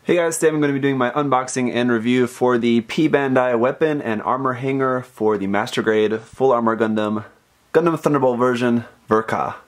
Hey guys, today I'm going to be doing my unboxing and review for the p-bandai weapon and armor hanger for the Master Grade Full Armor Gundam Thunderbolt version, Ver.Ka.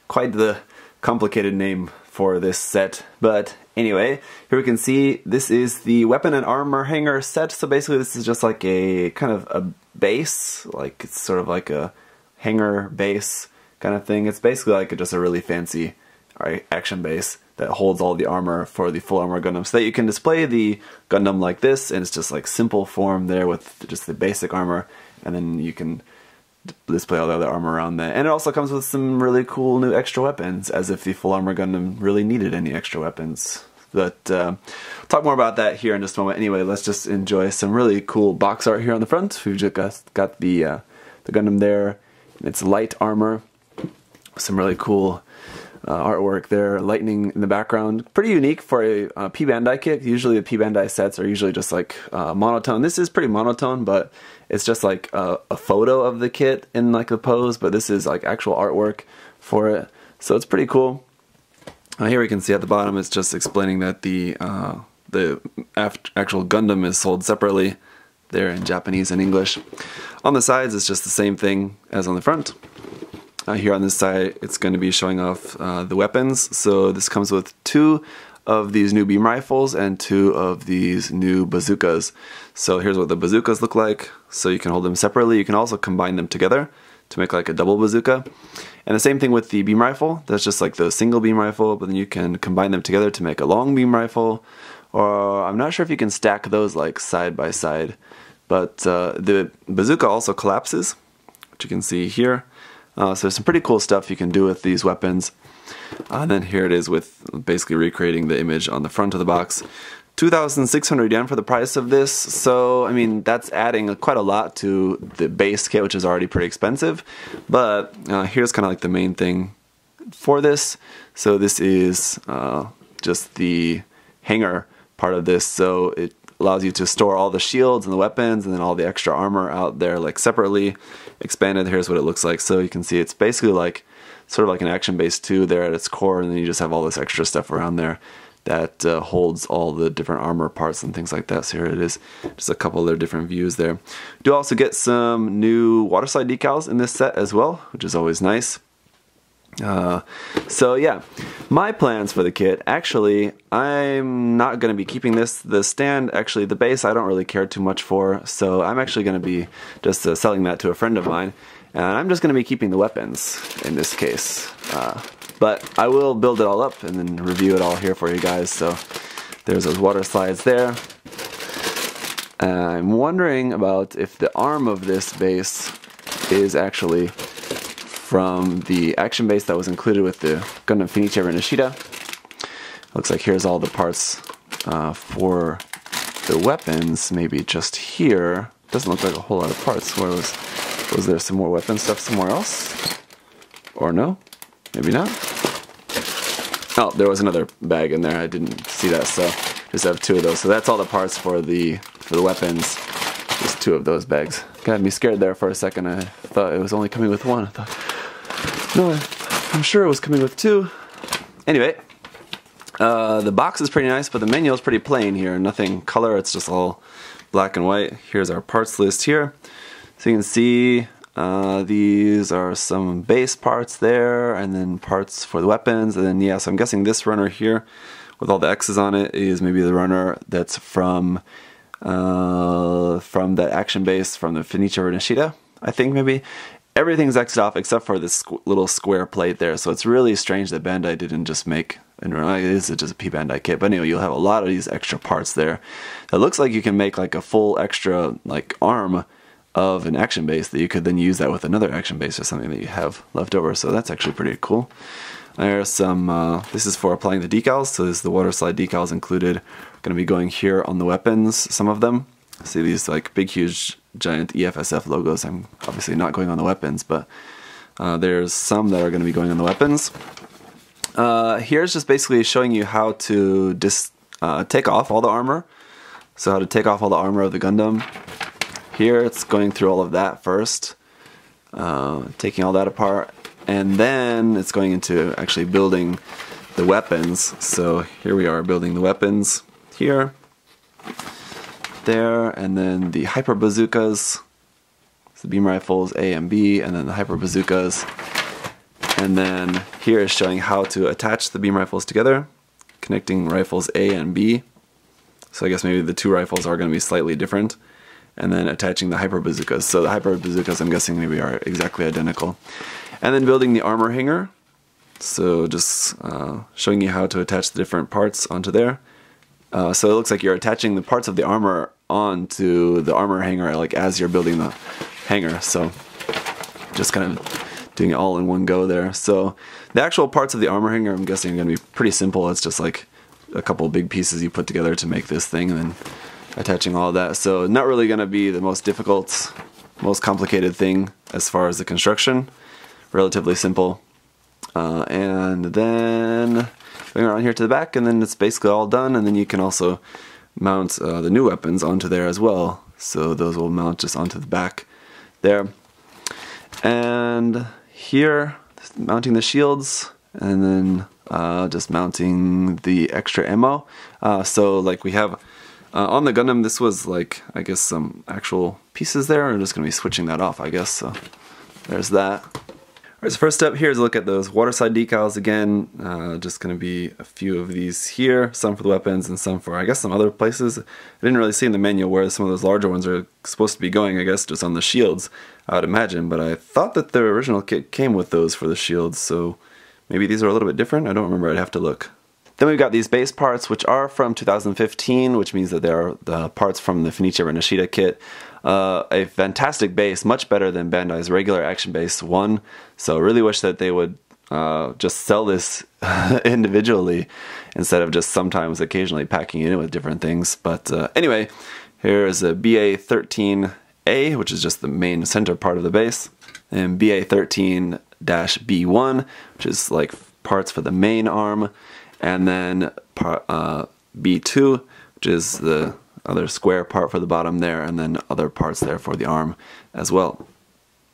Quite the complicated name for this set, but anyway, here we can see this is the weapon and armor hanger set. So basically this is just like a kind of a base, like it's sort of like a hanger base kind of thing. It's basically like just a really fancy action base that holds all the armor for the Full Armor Gundam, so that you can display the Gundam like this, and it's just like simple form there with just the basic armor, and then you can display all the other armor around that. And it also comes with some really cool new extra weapons, as if the Full Armor Gundam really needed any extra weapons. But talk more about that here in just a moment. Anyway, let's just enjoy some really cool box art here on the front. We've just got the Gundam there in its light armor. Some really cool artwork there, lightning in the background. Pretty unique for a p-bandai kit. Usually the p-bandai sets are usually just like monotone. This is pretty monotone, but it's just like a photo of the kit in like the pose, but this is like actual artwork for it. So it's pretty cool. Here we can see at the bottom it's just explaining that the actual Gundam is sold separately there in Japanese and English. On the sides it's just the same thing as on the front. Here on this side it's going to be showing off the weapons. So this comes with 2 of these new beam rifles and 2 of these new bazookas. So here's what the bazookas look like. So you can hold them separately. You can also combine them together to make like a double bazooka. And the same thing with the beam rifle. That's just like the single beam rifle, but then you can combine them together to make a long beam rifle. Or I'm not sure if you can stack those like side by side. But the bazooka also collapses, which you can see here. So there's some pretty cool stuff you can do with these weapons. And then here it is with basically recreating the image on the front of the box. 2,600 yen for the price of this. So I mean, that's adding quite a lot to the base kit, which is already pretty expensive. But here's kind of like the main thing for this. So this is just the hanger part of this. So it allows you to store all the shields and the weapons and then all the extra armor out there like separately expanded. Here's what it looks like. So you can see it's basically like sort of like an action base 2 there at its core, and then you just have all this extra stuff around there that holds all the different armor parts and things like that. So here it is, just a couple of their different views there. You do also get some new Waterslide decals in this set as well, which is always nice. So yeah, my plans for the kit, actually I'm not going to be keeping this. The stand, actually the base, I don't really care too much for, so I'm actually going to be just selling that to a friend of mine, and I'm just going to be keeping the weapons in this case. But I will build it all up and then review it all here for you guys. So there's those water slides there. I'm wondering about if the arm of this base is actually from the action base that was included with the Gundam Finichiro Nishida. Looks like here's all the parts for the weapons, maybe just here. Doesn't look like a whole lot of parts. Where was there some more weapon stuff somewhere else? Or no? Maybe not. Oh, there was another bag in there. I didn't see that, so just have 2 of those. So that's all the parts for the weapons. Just 2 of those bags. Got me scared there for a second. I thought it was only coming with 1. I thought, no, I'm sure it was coming with 2. Anyway, the box is pretty nice, but the manual is pretty plain here. Nothing color, it's just all black and white. Here's our parts list here. So you can see these are some base parts there, and then parts for the weapons, and then yeah, so I'm guessing this runner here with all the X's on it is maybe the runner that's from that action base from the Finichiro Nishida, I think maybe. Everything's X'd off except for this little square plate there, so it's really strange that Bandai didn't just make, and it is just a p-bandai kit, but anyway, you'll have a lot of these extra parts there. It looks like you can make like a full extra like arm of an action base that you could then use that with another action base or something that you have left over, so that's actually pretty cool. There's some, this is for applying the decals, so this is the Waterslide decals included. Going to be going here on the weapons, some of them. See these like big huge giant EFSF logos. I'm obviously not going on the weapons, but there's some that are going to be going on the weapons. Here's just basically showing you how to take off all the armor. So how to take off all the armor of the Gundam. Here it's going through all of that first, taking all that apart, and then it's going into actually building the weapons. So here we are building the weapons here, there, and then the hyper bazookas, so the beam rifles A and B, and then the hyper bazookas. And then here is showing how to attach the beam rifles together, connecting rifles A and B. So I guess maybe the two rifles are going to be slightly different. And then attaching the hyper bazookas. So the hyper bazookas, I'm guessing, maybe are exactly identical. And then building the armor hanger. So just showing you how to attach the different parts onto there. So it looks like you're attaching the parts of the armor onto the armor hanger, like as you're building the hanger. So just kind of doing it all in one go there. So the actual parts of the armor hanger, I'm guessing, are going to be pretty simple. It's just like a couple big pieces you put together to make this thing, and then attaching all of that. So not really going to be the most difficult, most complicated thing as far as the construction. Relatively simple. And then going around here to the back, and then it's basically all done. And then you can also mount the new weapons onto there as well. So those will mount just onto the back there. And here, mounting the shields, and then just mounting the extra ammo. So like we have on the Gundam, this was like, I guess, some actual pieces there. I'm just going to be switching that off, I guess. So there's that. Alright, so first step here is a look at those Waterslide decals again. Just going to be a few of these here, some for the weapons and some for, I guess, some other places. I didn't really see in the manual where some of those larger ones are supposed to be going, I guess, just on the shields, I would imagine. But I thought that the original kit came with those for the shields, so maybe these are a little bit different. I don't remember, I'd have to look. Then we've got these base parts, which are from 2015, which means that they are the parts from the Funichi Nishida kit. A fantastic base, much better than Bandai's regular Action Base 1. So really wish that they would just sell this individually instead of just sometimes occasionally packing it in with different things. But anyway, here is a BA-13A, which is just the main center part of the base, and BA-13-B1, which is like parts for the main arm, and then B2, which is the other square part for the bottom there, and then other parts there for the arm as well.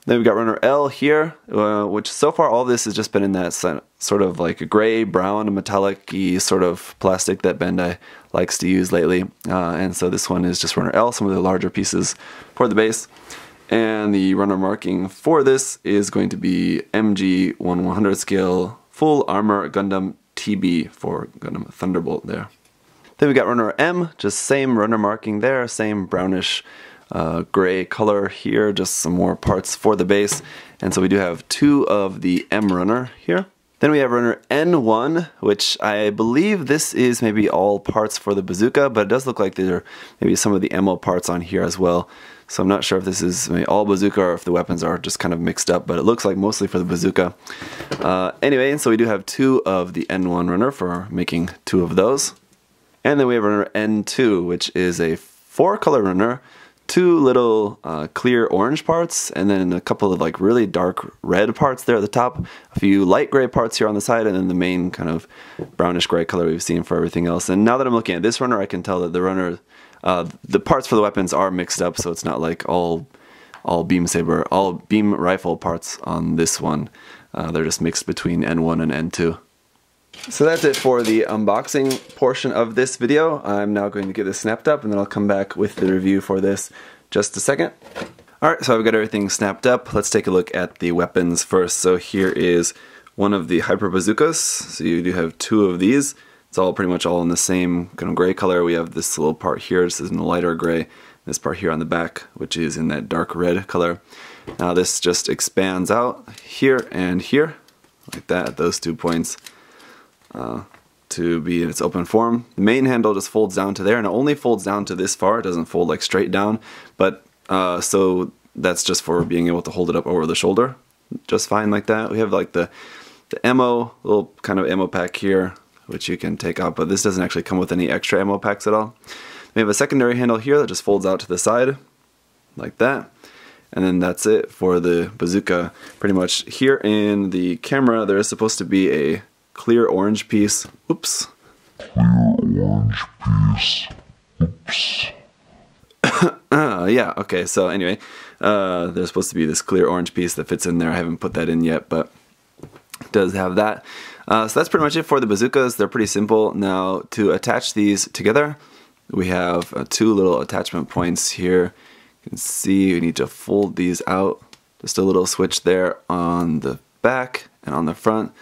Then we've got runner L here, which so far all this has just been in that sort of like a gray, brown, metallic-y sort of plastic that Bandai likes to use lately. And so this one is just runner L, some of the larger pieces for the base. And the runner marking for this is going to be MG-1/100 scale full armor Gundam TB for Gundam Thunderbolt there. Then we got runner M, just same runner marking there, same brownish gray color here, just some more parts for the base. And so we do have two of the M runner here. Then we have runner N1, which I believe this is maybe all parts for the bazooka, but it does look like there are maybe some of the ammo parts on here as well. So I'm not sure if this is maybe all bazooka or if the weapons are just kind of mixed up, but it looks like mostly for the bazooka. Anyway, and so we do have two of the N1 runner for making two of those. And then we have runner N2, which is a 4-color runner, two little clear orange parts, and then a couple of like really dark red parts there at the top, a few light gray parts here on the side, and then the main kind of brownish gray color we've seen for everything else. And now that I'm looking at this runner, I can tell that the runner, the parts for the weapons are mixed up, so it's not like all beam rifle parts on this one. They're just mixed between N1 and N2. So that's it for the unboxing portion of this video. I'm now going to get this snapped up, and then I'll come back with the review for this just a second. Alright, so I've got everything snapped up. Let's take a look at the weapons first. So here is one of the hyper bazookas. So you do have two of these. It's all pretty much all in the same kind of gray color. We have this little part here, this is in a lighter gray. This part here on the back, which is in that dark red color. Now this just expands out here and here, like that, at those 2 points. To be in its open form. The main handle just folds down to there, and it only folds down to this far. It doesn't fold like straight down, but so that's just for being able to hold it up over the shoulder just fine like that. We have like the ammo, little kind of ammo pack here, which you can take out, but this doesn't actually come with any extra ammo packs at all. We have a secondary handle here that just folds out to the side like that. And then that's it for the bazooka. Pretty much here in the camera there is supposed to be a clear orange piece. Oops. Clear orange piece. Oops. Yeah, okay, so anyway, there's supposed to be this clear orange piece that fits in there. I haven't put that in yet, but it does have that. So that's pretty much it for the bazookas. They're pretty simple. Now, to attach these together, we have two little attachment points here. You can see we need to fold these out. Just a little switch there on the back and on the front.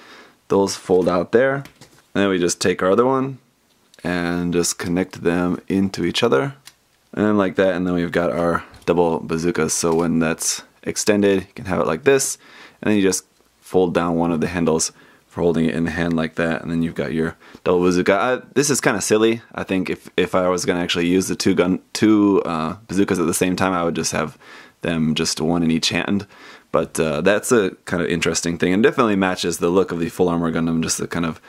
Those fold out there. And then we just take our other one and just connect them into each other. And then like that, and then we've got our double bazookas. So when that's extended, you can have it like this, and then you just fold down one of the handles for holding it in the hand like that, and then you've got your double bazooka. This is kind of silly. I think if I was going to actually use the two bazookas at the same time, I would just have them just one in each hand. But that's a kind of interesting thing, and definitely matches the look of the Full Armor Gundam, just the kind of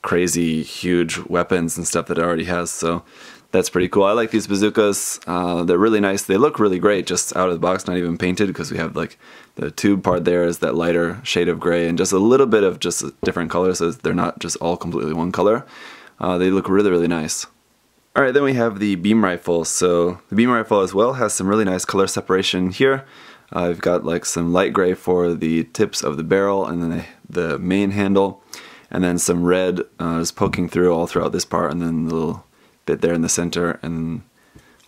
crazy huge weapons and stuff that it already has. So that's pretty cool. I like these bazookas. They're really nice. They look really great just out of the box, not even painted, because we have like the tube part there is that lighter shade of gray and just a little bit of just different colors, so they're not just all completely one color. They look really, really nice. Alright, then we have the beam rifle. So the beam rifle as well has some really nice color separation here. I've got like some light gray for the tips of the barrel and then the main handle, and then some red just poking through all throughout this part, and then the little bit there in the center and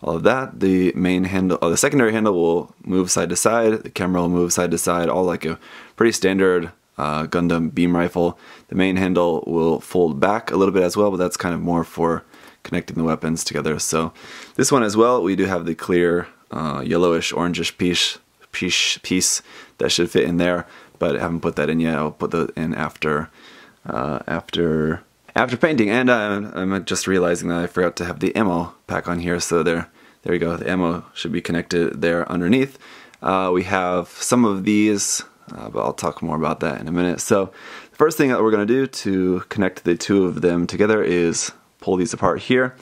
all of that. The main handle, the secondary handle will move side to side, the camera will move side to side, all like a pretty standard Gundam beam rifle. The main handle will fold back a little bit as well, but that's kind of more for connecting the weapons together. So this one as well, we do have the clear yellowish orangish piece that should fit in there, but I haven't put that in yet. I'll put that in after painting. And I'm just realizing that I forgot to have the ammo pack on here, so there we go. The ammo should be connected there underneath. We have some of these, but I'll talk more about that in a minute. So the first thing that we're going to do to connect the two of them together is pull these apart here.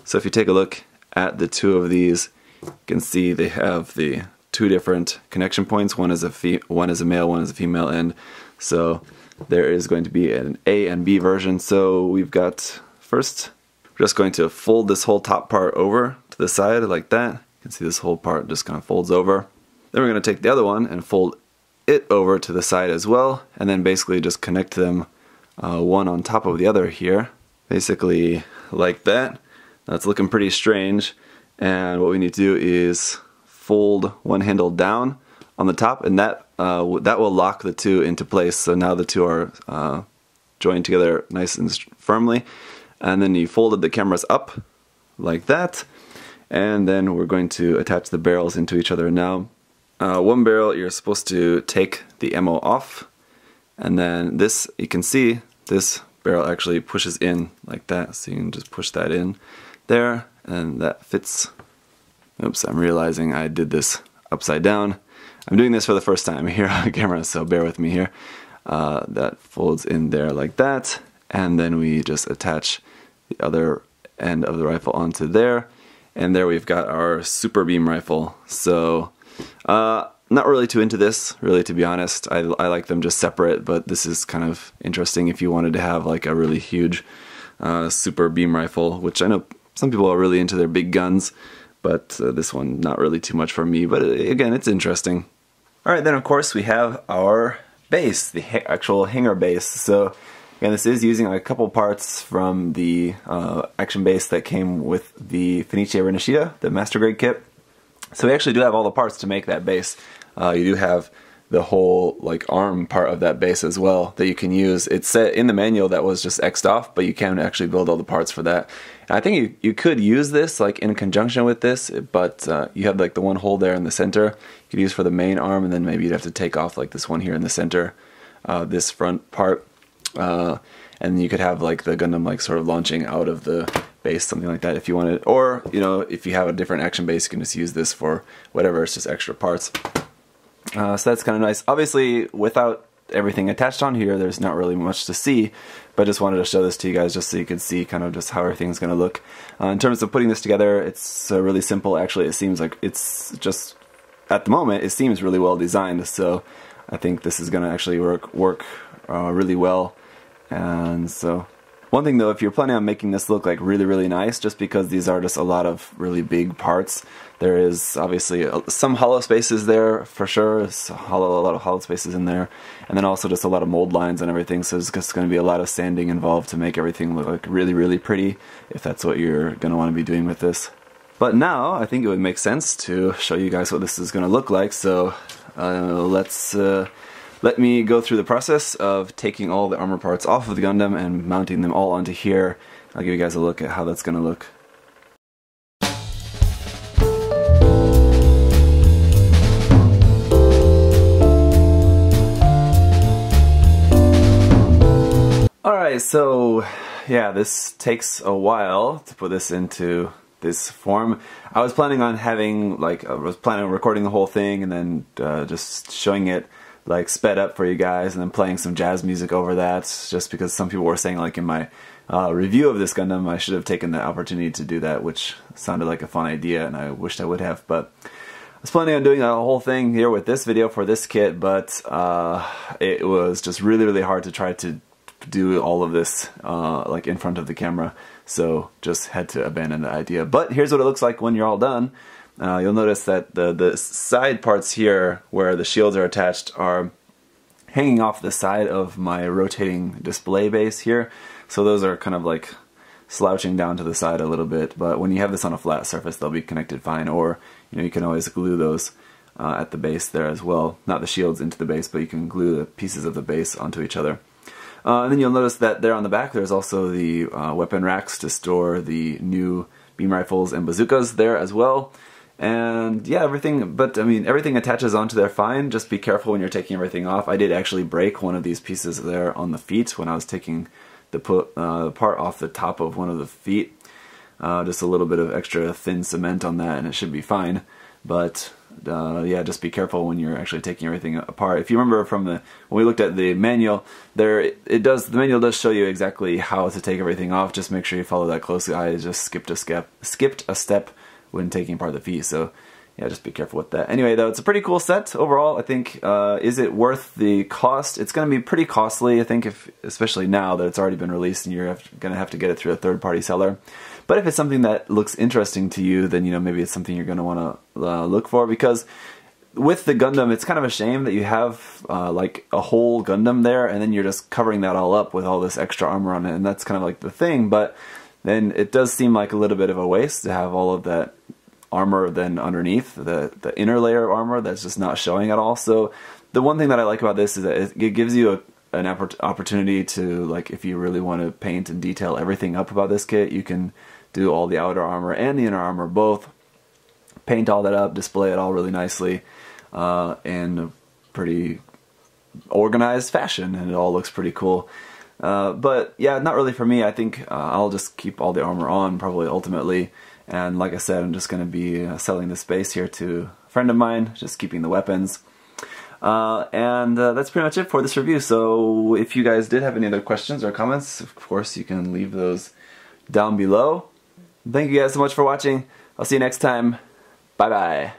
So if you take a look at the two of these, you can see they have the two different connection points. One is a male, one is a female end. So there is going to be an A and B version. So we've got, first, we're just going to fold this whole top part over to the side like that. You can see this whole part just kind of folds over. Then we're going to take the other one and fold it over to the side as well, and then basically just connect them one on top of the other here. Basically like that. That's looking pretty strange. And what we need to do is fold one handle down on the top, and that will lock the two into place. So now the two are joined together nice and firmly. And then you folded the cameras up like that, and then we're going to attach the barrels into each other now. One barrel, you're supposed to take the ammo off, and then this, you can see this barrel actually pushes in like that, so you can just push that in there, and that fits. Oops, I'm realizing I did this upside down. I'm doing this for the first time here on camera, so bear with me here. That folds in there like that, and then we just attach the other end of the rifle onto there, and there we've got our super beam rifle. So not really too into this, really, to be honest. I like them just separate, but this is kind of interesting if you wanted to have like a really huge super beam rifle, which I know some people are really into their big guns, but this one not really too much for me, but again, it's interesting. Alright, then of course we have our base, the actual hanger base. So again, this is using a couple parts from the action base that came with the Fenice Renashita, the master grade kit. So we actually do have all the parts to make that base. You do have the whole like arm part of that base as well that you can use. It's set in the manual that was just X'd off, but you can actually build all the parts for that. And I think you could use this like in conjunction with this, but you have like the one hole there in the center you could use for the main arm, and then maybe you'd have to take off like this one here in the center, this front part, and you could have like the Gundam like sort of launching out of the base, something like that if you wanted. Or, you know, if you have a different action base, you can just use this for whatever, it's just extra parts. So that's kind of nice. Obviously, without everything attached on here, there's not really much to see, but I just wanted to show this to you guys just so you could see kind of just how everything's going to look. In terms of putting this together, it's really simple. Actually, it seems like it's just, at the moment, it seems really well designed, so I think this is going to actually work really well. And so, one thing though, if you're planning on making this look like really nice, just because these are just a lot of really big parts, there is obviously some hollow spaces there for sure. It's a lot of hollow spaces in there, and then also just a lot of mold lines and everything. So there's just going to be a lot of sanding involved to make everything look like really pretty, if that's what you're going to want to be doing with this. But now I think it would make sense to show you guys what this is going to look like. So let me go through the process of taking all the armor parts off of the Gundam and mounting them all onto here. I'll give you guys a look at how that's going to look. Alright, so yeah, this takes a while to put this into this form. I was planning on having, I was planning on recording the whole thing and then just showing it like sped up for you guys and then playing some jazz music over that, just because some people were saying like in my review of this Gundam I should have taken the opportunity to do that, which sounded like a fun idea and I wished I would have. But I was planning on doing a whole thing here with this video for this kit, but it was just really hard to try to do all of this like in front of the camera, so just had to abandon the idea. But here's what it looks like when you're all done. You'll notice that the side parts here where the shields are attached are hanging off the side of my rotating display base here, so those are kind of like slouching down to the side a little bit, but when you have this on a flat surface they'll be connected fine, or you can always glue those at the base there as well. Not the shields into the base, but you can glue the pieces of the base onto each other. And then you'll notice that there on the back there's also the weapon racks to store the new beam rifles and bazookas there as well. And yeah, everything attaches onto there fine. Just be careful when you're taking everything off. I did actually break one of these pieces there on the feet when I was taking the part off the top of one of the feet. Just a little bit of extra thin cement on that and it should be fine. But yeah, just be careful when you're actually taking everything apart. If you remember from when we looked at the manual, the manual does show you exactly how to take everything off. Just make sure you follow that closely. I just skipped a step when taking apart the feet, so yeah, just be careful with that. Anyway, though, it's a pretty cool set overall. I think, is it worth the cost? It's going to be pretty costly, I think, especially now that it's already been released and you're going to have to get it through a third-party seller. But if it's something that looks interesting to you, then maybe it's something you're going to want to look for, because with the Gundam, it's kind of a shame that you have like a whole Gundam there, and then you're just covering that all up with all this extra armor on it, and that's kind of like the thing. But then it does seem like a little bit of a waste to have all of that armor then underneath, the inner layer of armor that's just not showing at all. So the one thing that I like about this is that it gives you an opportunity to, like, if you really want to paint and detail everything up about this kit, you can do all the outer armor and the inner armor both, paint all that up, display it all really nicely in a pretty organized fashion, and it all looks pretty cool. But yeah, not really for me. I think I'll just keep all the armor on probably ultimately, and like I said, I'm just going to be selling this base here to a friend of mine, just keeping the weapons. And that's pretty much it for this review. So if you guys did have any other questions or comments, of course you can leave those down below. Thank you guys so much for watching. I'll see you next time. Bye bye.